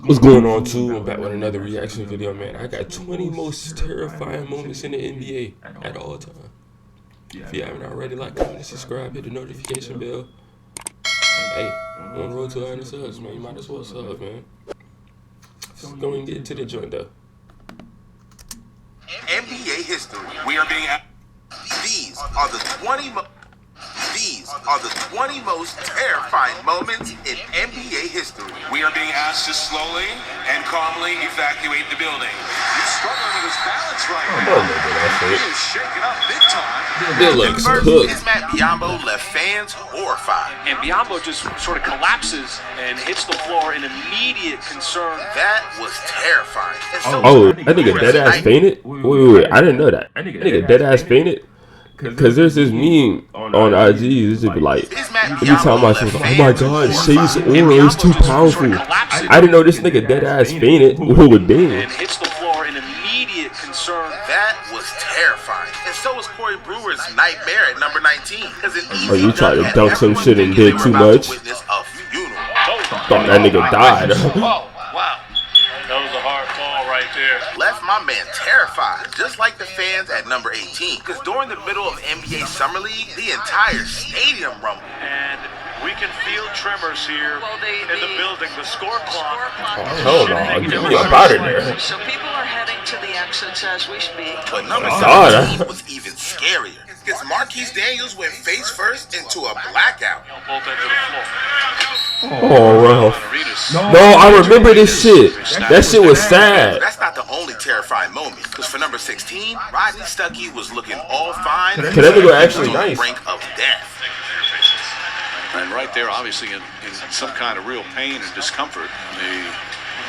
What's going on, too? I'm back with another reaction video, man. I got 20 most terrifying moments in the NBA at all time. If you haven't already, like, comment, and subscribe, hit the notification bell. Hey, on the road to 100 subs, man. You might as well sub, man. Let's go and get into the joint, though. NBA history. We are being. These are the 20 most terrifying moments in NBA history. We are being asked to slowly and calmly evacuate the building. He's struggling with his balance right now. He is shaking up big time. It looks cooked. Ismack Biyombo left fans horrified. And Biyombo just sort of collapses and hits the floor in immediate concern. That was terrifying. Oh, that nigga dead ass fainted? Wait, I didn't know that. That nigga dead ass fainted? Because there's this meme on IG, this should be like, every time I say, oh my god, Shay's aura is too powerful. I didn't know this nigga dead ass fainted. Oh, damn. And hits the floor in immediate concern. That was terrifying. And so was Corey Brewer's nightmare at number 19. Oh, you tried to dunk some shit and did too much? Thought that nigga died. Wow. That was a hard fall right there. Left my man terrified, just like the fans at number 18. Because during the middle of NBA Summer League, the entire stadium rumbled. And we can feel tremors here in the building. The score clock. Oh, hell no. Get me up out of there. So people are heading to the exits as we speak. But number 17 was even scarier. Because Marquise Daniels went face first into a blackout. Both ends of the floor. Oh, Ralph. No, I remember this shit. That shit was sad. That's not the only terrifying moment. Because for number 16, Rodney Stuckey was looking all fine. Cause that nigga actually on the nice. brink of death. And right there, obviously, in some kind of real pain and discomfort. They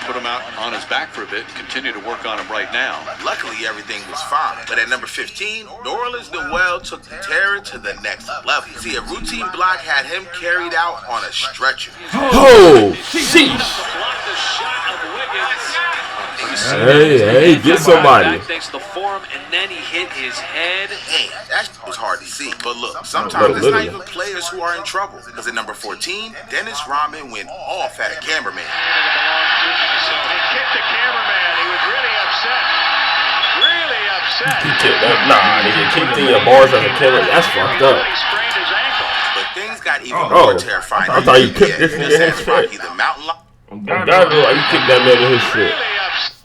put him out on his back for a bit and continue to work on him right now. Luckily, everything was fine. But at number 15, Nerlens Noel took the terror to the next level. See, a routine block had him carried out on a stretcher. Oh, sheesh. Hey, get somebody. Thanks to the forearm, and then he hit his head. Man, that was hard to see. But look, sometimes it's not even players who are in trouble. Because at number 14, Dennis Rodman went off at a cameraman. He kicked the cameraman. He was really upset. Really upset. Nah, nigga kicked in your bars as a camera. That's fucked up. He sprained his ankle. But things got even more terrifying. I thought you kicked this nigga in his shit. Rocky the Mountain Lion. Oh, God, like you kicked that man in his shit. Really upset.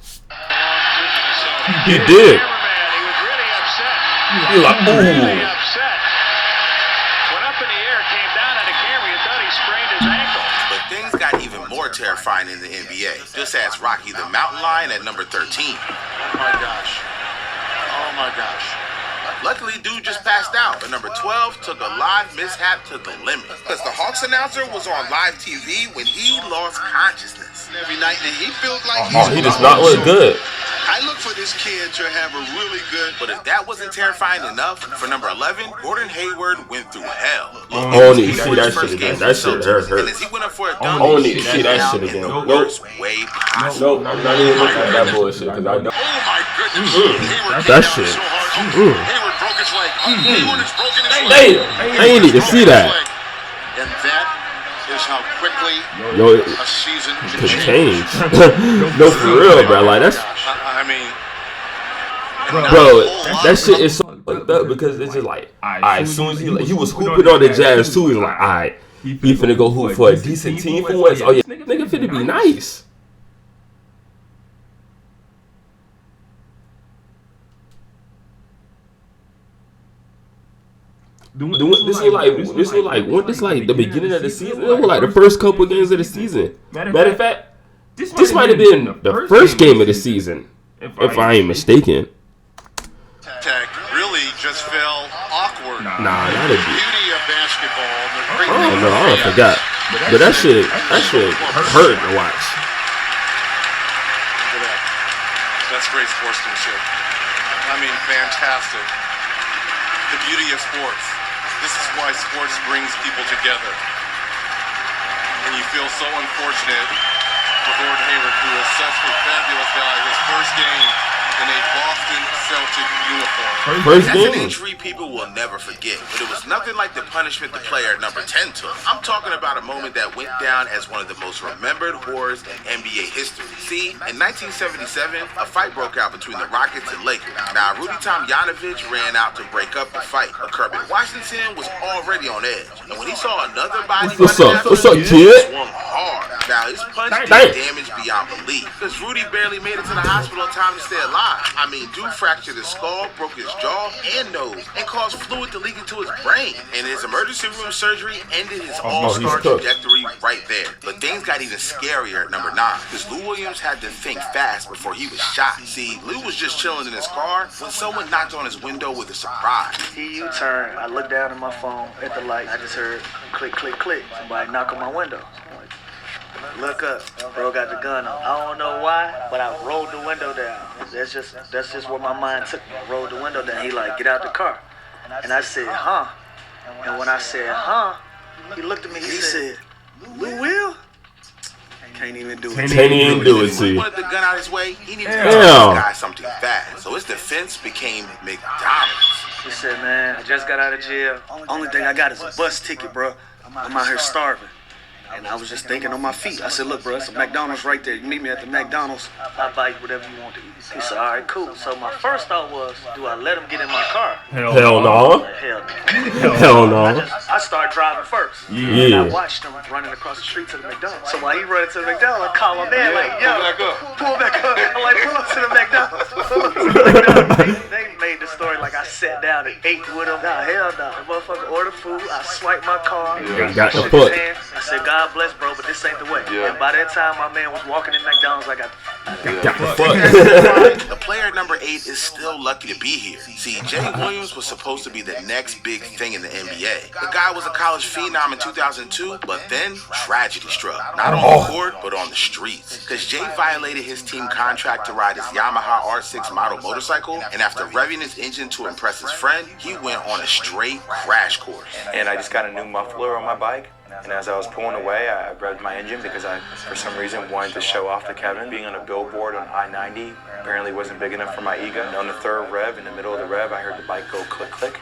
He did. He was really upset. He like, Really ooh. upset. Went up in the air, came down on the camera. You thought he sprained his ankle. But things got even more terrifying in the NBA. Just ask Rocky the Mountain Lion at number 13. Oh my gosh. Oh my gosh. Luckily, dude just passed out. But number 12 took a live mishap to the limit. Because the Hawks announcer was on live TV when he lost consciousness. Every night, and he feels like He does not look good. I look for this kid to have a really good. But if that wasn't terrifying enough, for number 11, Gordon Hayward went through hell. I don't need to see that shit again. That shit hurt. And as he went up for a dunk, I don't need to see that shit again. the Nope. worst way possible. Nope, I'm not even looking at that bullshit because I don't. Oh my goodness! Hayward That came shit. down so hard. Hayward broke his leg. Hayward has broken his leg. Damn, I ain't need to see that. And that is how quickly Yo, a season can could change. change. No, for real, bro. Like that's, I mean, bro. That shit is so fucked up because it's just like, alright, as soon as he was hooping on the Jazz too, he was like, alright, he finna go hoop for a decent team for once. Oh yeah, nigga finna be nice. This was like the beginning of the season. It was like the first couple games of the season. Matter of fact, this might have been the first game of the season, if I ain't mistaken. Tech really just fell awkward. Nah, that'd be. Beauty of basketball. The great Oh no, I forgot. But that shit hurt to watch. Look at that. That's great sportsmanship. I mean, fantastic. The beauty of sports. This is why sports brings people together. And you feel so unfortunate for Gordon Hayward, who is such a fabulous guy. His first game in a Boston Celtic uniform. First That's an game. injury people will never forget, but it was nothing like the punishment the player at number 10 took. I'm talking about a moment that went down as one of the most remembered horrors in NBA history. See, in 1977, a fight broke out between the Rockets and Lakers. Now, Rudy Tomjanovich ran out to break up the fight, but Kirby Washington was already on edge. And when he saw another body What's running up? after What's him, up, he kid? swung hard. Now, his punch did Dang. damage beyond belief, because Rudy barely made it to the hospital in time to stay alive. I mean, dude fractured his skull, broke his jaw and nose, and caused fluid to leak into his brain. And his emergency room surgery ended his all-star he's cooked. trajectory right there. But things got even scarier at number 9, because Lou Williams had to think fast before he was shot. See, Lou was just chilling in his car when someone knocked on his window with a surprise. He U-turned. I looked down at my phone at the light. I just heard click, click, click. Somebody knock on my window. I'm like, look up. Bro got the gun on. I don't know why, but I rolled the window down. That's just where my mind took me. I rolled the window down. He like, get out the car. And I said, huh? And when I said, huh, he looked at me. He said, Lou Will? Can't even do it. Can't even do it, If Lou see. wanted the gun out his way, he needed to Damn. tell this guy something fast. So his defense became McDonald's. He said, man, I just got out of jail. Only thing I got is a bus ticket, bro. I'm out here starving. And I was just thinking on my feet. I said, look, bro, it's a McDonald's right there. You meet me at the McDonald's. I'll buy you whatever you want to eat. He said, all right, cool. So my first thought was, do I let him get in my car? Hell no. Hell no. Hell no. I started driving first. And Yeah. I watched him running across the street to the McDonald's. So while he running to the McDonald's, I call my man like, yo, pull back up. I'm like, pull up to the McDonald's. Pull up to the McDonald's. They made the story like I sat down and ate with him. Nah, hell no. The motherfucker ordered food. I swiped my car. Got the shook foot. his hand. I said, God bless, bro, but this ain't the way. And by that time, my man was walking in McDonald's. I got Got the foot. The player at number 8 is still lucky to be here. See, Jay Williams was supposed to be the next big thing in the NBA. The guy was a college phenom in 2002, but then tragedy struck. Not on the court, but on the streets. Because Jay violated his team contract to ride his Yamaha R6 model motorcycle, and after revving his engine to impress his friend, he went on a straight crash course. And I just got a new muffler on my bike. And as I was pulling away, I revved my engine because I, for some reason, wanted to show off to Kevin. Being on a billboard on I-90 apparently wasn't big enough for my ego. And on the third rev, in the middle of the rev, I heard the bike go click, click.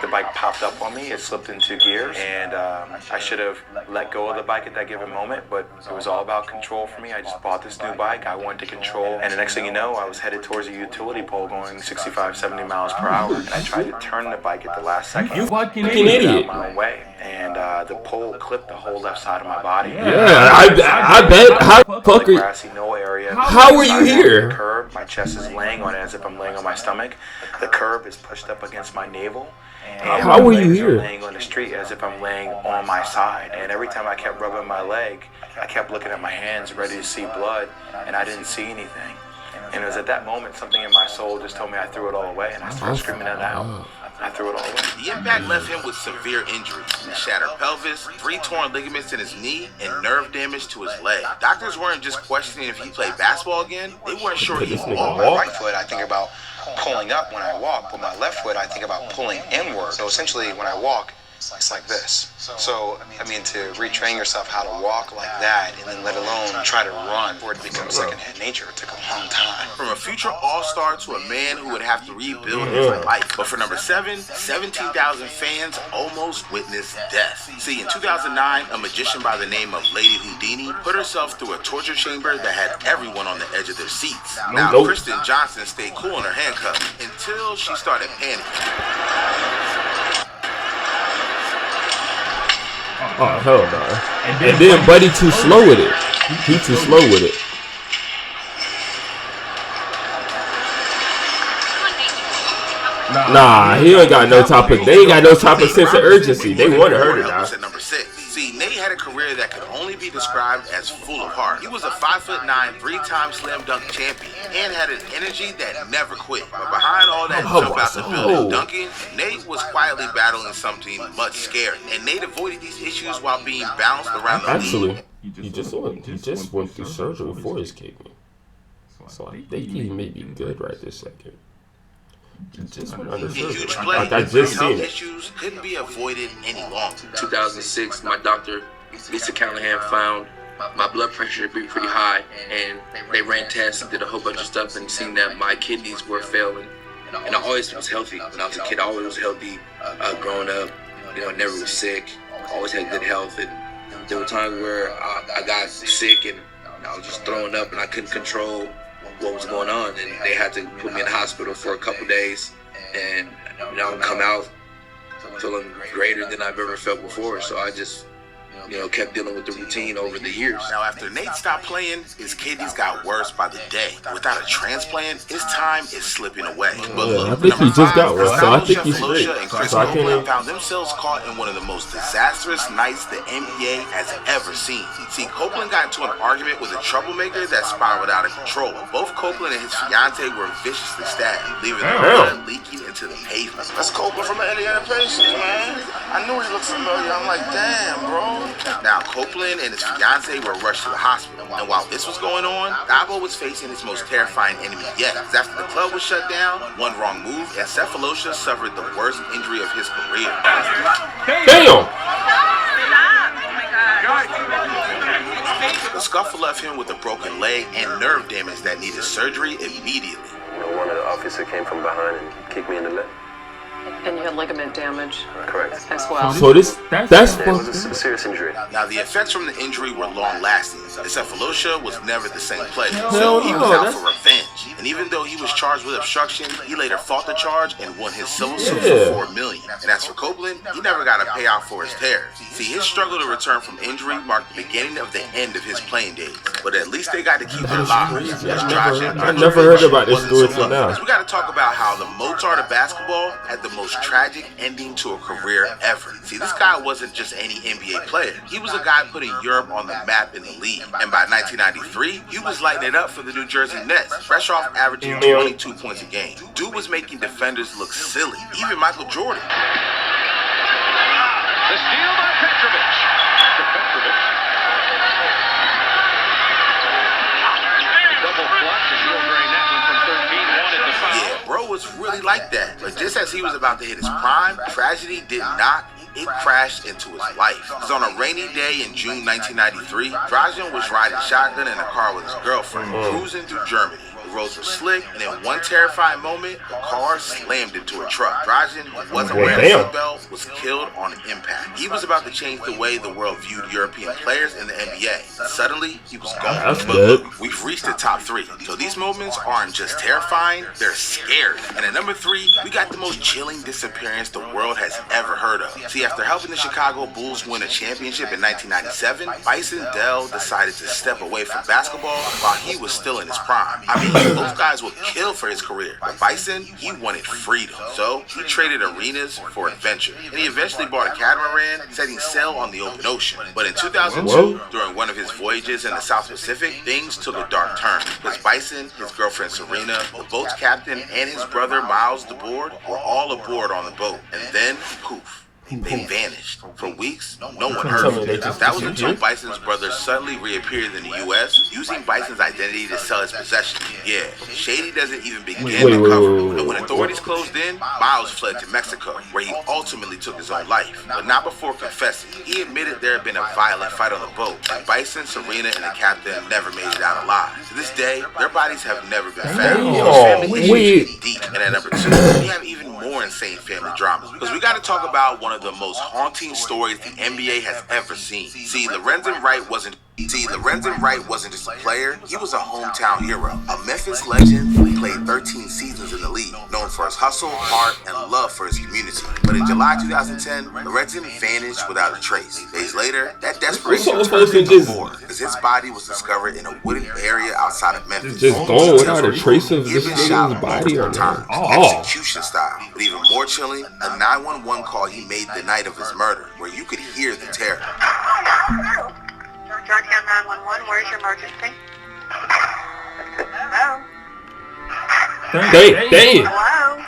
The bike popped up on me. It slipped into gear, and I should have let go of the bike at that given moment, but it was all about control for me. I just bought this new bike. I wanted to control, and the next thing you know, I was headed towards a utility pole going 65, 70 miles per hour, and I tried to turn the bike at the last second. You fucking Out idiot. my own way, and the pole clipped the whole left side of my body. Yeah, I bet. How the fuck The are grassy knoll area. How are you here? The curb, my chest is laying on it as if I'm laying on my stomach. The curb is pushed up against my navel. And How my were you legs are here? laying on the street as if I'm laying on my side. And every time I kept rubbing my leg, I kept looking at my hands ready to see blood, and I didn't see anything. And it was at that moment something in my soul just told me I threw it all away, and I started screaming it out. I threw it all away. The impact left him with severe injuries, a shattered pelvis, 3 torn ligaments in his knee, and nerve damage to his leg. Doctors weren't just questioning if he played basketball again, they weren't sure he This would nigga walk. walk. My right foot, I think about pulling up when I walk, but my left foot, I think about pulling inward. So essentially, when I walk, it's like this. So, I mean, to retrain yourself how to walk like that, and then let alone try to run, where it becomes secondhand nature, it took a long time. From a future all-star to a man who would have to rebuild his life. But for number 7, 17,000 fans almost witnessed death. See, in 2009, a magician by the name of Lady Houdini put herself through a torture chamber that had everyone on the edge of their seats. Now, Nope. Kristen Johnson stayed cool in her handcuffs until she started panicking. Oh, hell no. And then Buddy too slow with it. He too slow with it. Nah, he ain't got no type of. They ain't got no type of sense of urgency. They wanted her to die. At number 6. See, Nate had a career that could only be described as full of heart. He was a 5'9", 3-time slam dunk champion and had an energy that never quit. But behind all that jump out the building dunking, Nate was quietly battling something much scary. And Nate avoided these issues while being bounced around the league. Actually, he just went through surgery for his kidney. So I think he may be good right this second. He just went under In huge surgery. play, Like I just health seen it. issues couldn't be avoided any longer. 2006, my doctor, Lisa Callahan, found my blood pressure to be pretty high, and they ran tests and did a whole bunch of stuff and seen that my kidneys were failing. and I always was healthy. When I was a kid, I always was healthy. Growing up, never was sick. Always had good health. And there were times where I got sick and I was just throwing up and I couldn't control what was going on. And they had to put me in the hospital for a couple days. And I would come out feeling greater than I've ever felt before. So I just, kept dealing with the routine over the years. Now, after Nate stopped playing, his kidneys got worse by the day. Without a transplant, his time is slipping away. But look, I think he just got one, so I think he's straight. and Chris So I can't Copeland even... found themselves caught in one of the most disastrous nights the NBA has ever seen. See, Copeland got into an argument with a troublemaker that spiraled out of control. Both Copeland and his fiance were viciously stabbed, leaving their blood leaking into the pavement. That's Copeland from the Indiana Pacers, man. I knew he looked familiar. I'm like, damn, bro. Now, Copeland and his fiance were rushed to the hospital. And while this was going on, Dabo was facing his most terrifying enemy yet. After the club was shut down, one wrong move, and Sefolosha suffered the worst injury of his career. Damn! The scuffle left him with a broken leg and nerve damage that needed surgery immediately. One of the officers came from behind and kicked me in the leg. And you had ligament damage. Correct. As well. So that's It was a serious injury. Now, the effects from the injury were long-lasting. And Sefolosha was never the same player. Hell So he no, was out that's- for revenge. And even though he was charged with obstruction, he later fought the charge and won his civil suit Yeah. for $4 million. And as for Copeland, he never got a payout for his tears. See, his struggle to return from injury marked the beginning of the end of his playing days. But at least they got to keep their lives. I never heard about this story till now. We got to talk about how the Mozart of basketball had the most tragic ending to a career ever. See, this guy wasn't just any NBA player. He was a guy putting Europe on the map in the league. And by 1993, he was lighting it up for the New Jersey Nets, fresh off averaging 22 points a game. Dude was making defenders look silly, even Michael Jordan. The steal by Petrovic. Double clutch, and he'll drain that one from 13. Wanted the foul. Yeah, bro was really like that. But just as he was about to hit his prime, tragedy did not. It crashed into his life. Because on a rainy day in June 1993, Dragan was riding shotgun in a car with his girlfriend, cruising through Germany. The roads were slick, and in one terrifying moment, the car slammed into a truck. Dragan, who wasn't wearing a seatbelt, was killed on impact. He was about to change the way the world viewed European players in the NBA. Suddenly, he was gone. That's But good. look, we've reached the top three. So these moments aren't just terrifying, they're scary. And at number 3, we got the most chilling disappearance the world has ever heard of. See, after helping the Chicago Bulls win a championship in 1997, Bison Dell decided to step away from basketball while he was still in his prime. I mean, both guys would kill for his career, but Bison, he wanted freedom. So he traded arenas for adventure. And he eventually bought a catamaran, setting sail on the open ocean. But in 2002, during one of his voyages in the South Pacific, things took a dark turn. Because Bison, his girlfriend Serena, the boat's captain, and his brother Miles DeBoard were all aboard on the boat. And then, poof. They vanished. For weeks, no one heard of them. That was until Bison's brother suddenly reappeared in the U.S., using Bison's identity to sell his possessions. Yeah, Shady doesn't even begin to cover. And when authorities closed in, Miles fled to Mexico, where he ultimately took his own life. But not before confessing. He admitted there had been a violent fight on the boat, and Bison, Serena, and the captain never made it out alive. To this day, their bodies have never been found. Family issues get deep. And at number 2, we have even more insane family dramas. Because we got to talk about one of the most haunting stories the NBA has ever seen. See, Lorenzen Wright wasn't just a player, he was a hometown hero. A Memphis legend who played 13 seasons in the league, known for his hustle, heart, and love for his community. But in July 2010, Lorenzen vanished without a trace. Days later, that desperation turned into war, because his body was discovered in a wooded area outside of Memphis. Just gone without a trace of this He'd been shot nigga's body on multiple there. times, execution style. But even more chilling, a 911 call he made the night of his murder, where you could hear the terror. Georgetown 911, where's your emergency? Hello? Dang. Hello?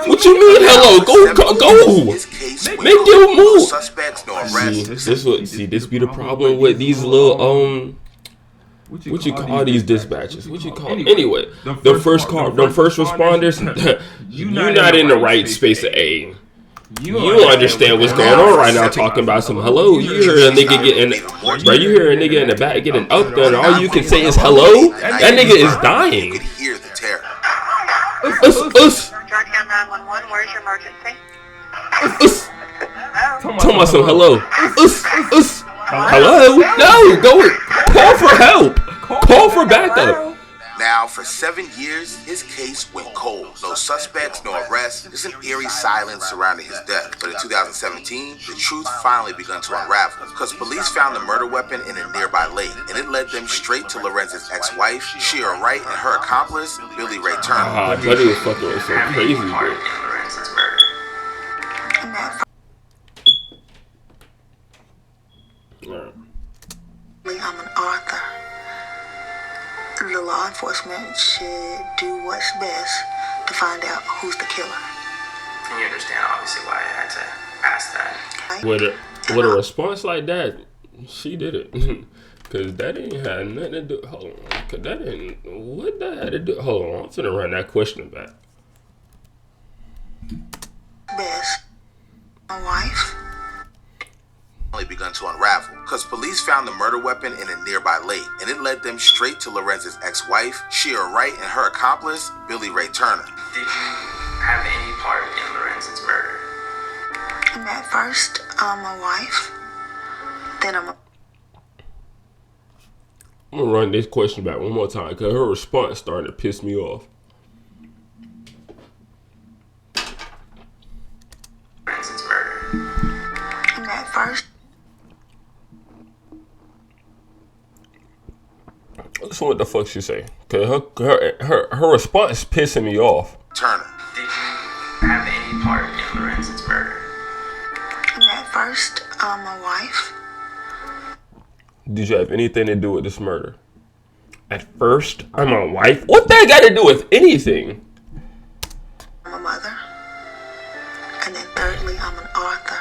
What you mean, hello? Go. Make your move. Suspects, no arrest. This be the problem with these little, what you call these dispatches? What you call anyway? The first responders, you're not in the right space of aim. You understand what's going on right now talking about some hello. You hear a nigga getting, bro, you hear a nigga in the back getting up there and all you can say is hello? That nigga is dying. You could hear the terror. Georgetown 911, where's your emergency? Talking about some hello. Hello? No, go call for help. Call for backup. Now, for 7 years, his case went cold. No suspects, no arrests, just an eerie silence surrounding his death. But in 2017, the truth finally began to unravel because police found the murder weapon in a nearby lake, and it led them straight to Lorenz's ex-wife, Shira Wright, and her accomplice, Billy Ray Turner. Ah, Buddy was fucking with so crazy, bro. I'm an author. The law enforcement should do what's best to find out who's the killer. And you understand, obviously, why I had to ask that. With a response like that, she did it. Cause that ain't had nothing to do. Hold on, cause that ain't what that had to do. Hold on, I'm finna run that question back. Best. My wife. Begun to unravel because police found the murder weapon in a nearby lake, and it led them straight to Lorenz's ex-wife, Shira Wright, and her accomplice, Billy Ray Turner. Did you have any part in Lorenz's murder? At first, I'm my wife. Then I'm gonna run this question back one more time because her response started to piss me off. Lorenz's murder. At first. So what the fuck she say? Cause her response is pissing me off. Turner. Did you have any part in Lorenz's murder? At first, I'm my wife. Did you have anything to do with this murder? At first, I'm my wife? What that got to do with anything? I'm a mother. And then thirdly, I'm an author.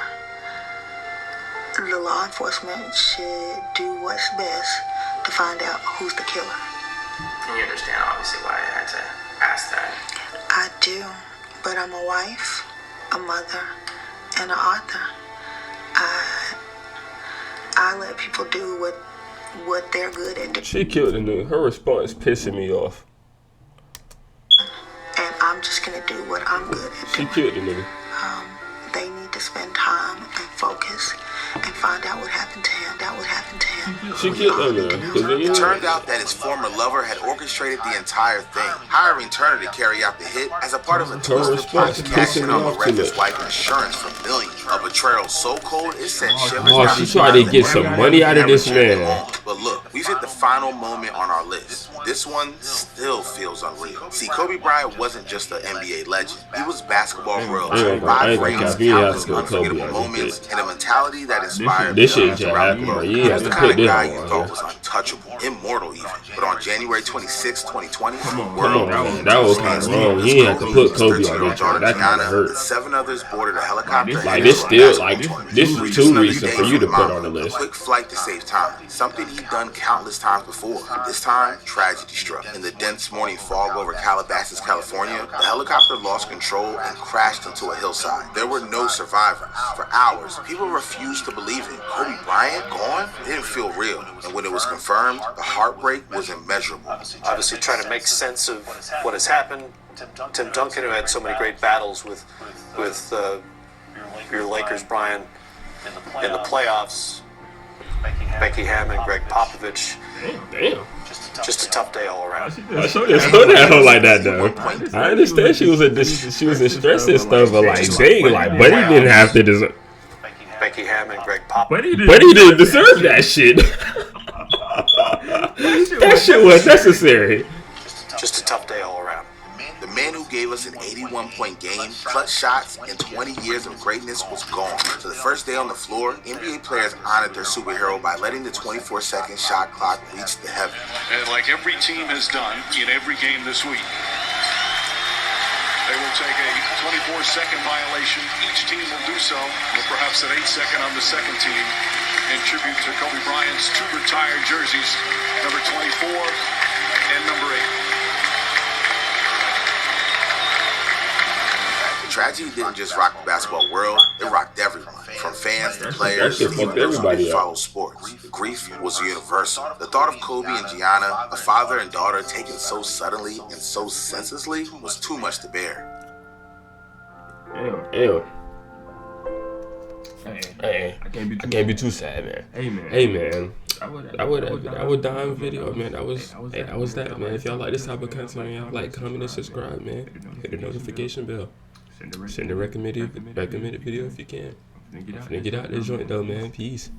The law enforcement should do what's best to find out who's the killer. And you understand, obviously, why I had to ask that. I do, but I'm a wife, a mother, and an author. I let people do what they're good at doing. She killed the nigga. Her response pissing me off. And I'm just gonna do what I'm good at She doing. killed the nigga. They need to spend time and focus and find out what happened to him. She killed that nigga. It turned out that his former lover had orchestrated the entire thing, hiring Turner to carry out the hit as a part of a twisted plot to cash in on Lorenz's wife insurance for millions. A betrayal so cold it sent shivers down she his tried to spine. get some money out of this man. But look, we've hit the final moment on our list. This one still feels unreal. See, Kobe Bryant wasn't just an NBA legend. He was basketball royalty. 5 rings, countless unforgettable moments, and a mentality that inspired this shit millions just around happened, the bro. globe. You He have was to the put kind this of guy on, you man. thought was untouchable, immortal even. But on January 26, 2020, Come on, man. That was kind of wrong. You ain't have to put Kobe on this one. That kind of hurt. and 7 others boarded a helicopter. Like this still, like this is too recent for you to put on the A list. quick flight to save time. Something he'd done countless times before. This time, tragedy struck. In the dense morning fog over Calabasas, California, the helicopter lost control and crashed into a hillside. There were no survivors. For hours, people refused to believe it. Kobe Bryant gone? It didn't feel real. And when it was confirmed, the heartbreak was immeasurable. Obviously trying to make sense of what has happened. Tim Duncan, who had so many great battles with your Lakers, Brian, in the playoffs. Becky Hammond, Greg Popovich. Damn. Just a tough day all around. I should have stood at her like that though. I understand she was in stress and stuff, but like dang, like Buddy didn't have to deserve. Becky Hammond, Greg Popovich. Buddy didn't deserve that shit. That shit was necessary. Just a tough day all around. The man who gave us an 81-point game, clutch shots, and 20 years of greatness was gone. So the first day on the floor, NBA players honored their superhero by letting the 24-second shot clock reach the heavens. And like every team has done in every game this week, they will take a 24-second violation. Each team will do so, with perhaps an 8-second on the second team, in tribute to Kobe Bryant's 2 retired jerseys, number 24 and number 8. The tragedy didn't just rock the basketball world, it rocked everyone, from fans to players shit to even fucked those who everybody didn't up. follow sports. The grief was universal. The thought of Kobe and Gianna, a father and daughter taken so suddenly and so senselessly, was too much to bear. Ew. Hey, I can't be too sad, man. Hey, man. I would die in video, man. That was that, man. If y'all like this type of content, man, y'all like, comment, and subscribe, man. Hit the notification bell. Send a recommended video if you can. I'm finna get out this joint though, man. Peace.